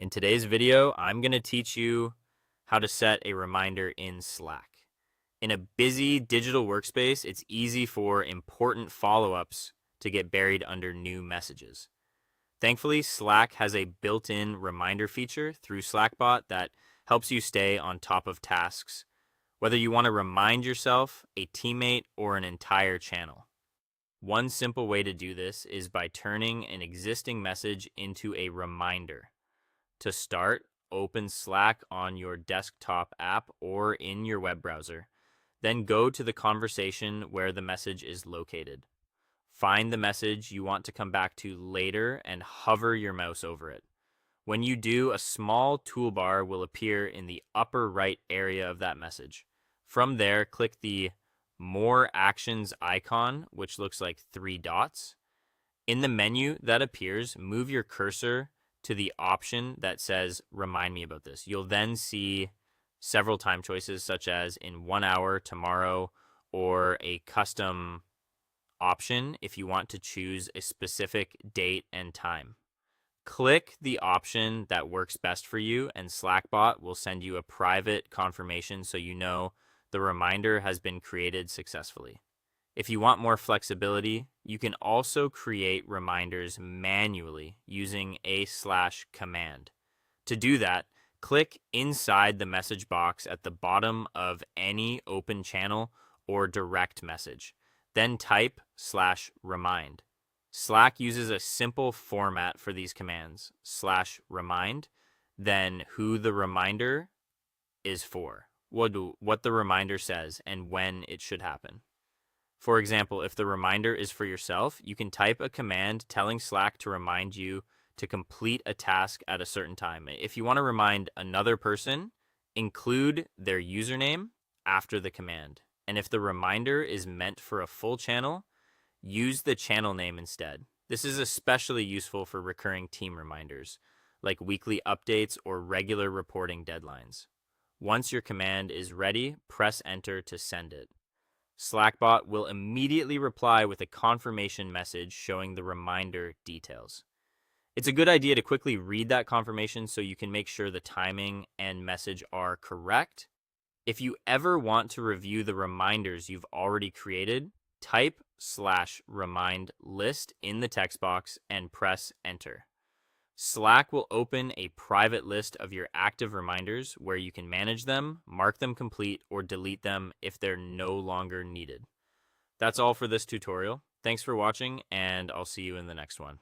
In today's video, I'm going to teach you how to set a reminder in Slack. In a busy digital workspace, it's easy for important follow-ups to get buried under new messages. Thankfully, Slack has a built-in reminder feature through Slackbot that helps you stay on top of tasks, whether you want to remind yourself, a teammate, or an entire channel. One simple way to do this is by turning an existing message into a reminder. To start, open Slack on your desktop app or in your web browser. Then go to the conversation where the message is located. Find the message you want to come back to later and hover your mouse over it. When you do, a small toolbar will appear in the upper right area of that message. From there, click the More Actions icon, which looks like 3 dots. In the menu that appears, move your cursor to the option that says remind me about this. You'll then see several time choices such as in 1 hour, tomorrow, or a custom option if you want to choose a specific date and time. Click the option that works best for you and Slackbot will send you a private confirmation so you know the reminder has been created successfully. If you want more flexibility, you can also create reminders manually using a/command. To do that, click inside the message box at the bottom of any open channel or direct message. Then type /remind. Slack uses a simple format for these commands, /remind, then who the reminder is for, what the reminder says, and when it should happen. For example, if the reminder is for yourself, you can type a command telling Slack to remind you to complete a task at a certain time. If you want to remind another person, include their username after the command. And if the reminder is meant for a full channel, use the channel name instead. This is especially useful for recurring team reminders, like weekly updates or regular reporting deadlines. Once your command is ready, press enter to send it. Slackbot will immediately reply with a confirmation message showing the reminder details. It's a good idea to quickly read that confirmation so you can make sure the timing and message are correct. If you ever want to review the reminders you've already created, type /remind list in the text box and press enter. Slack will open a private list of your active reminders where you can manage them, mark them complete, or delete them if they're no longer needed. That's all for this tutorial. Thanks for watching, and I'll see you in the next one.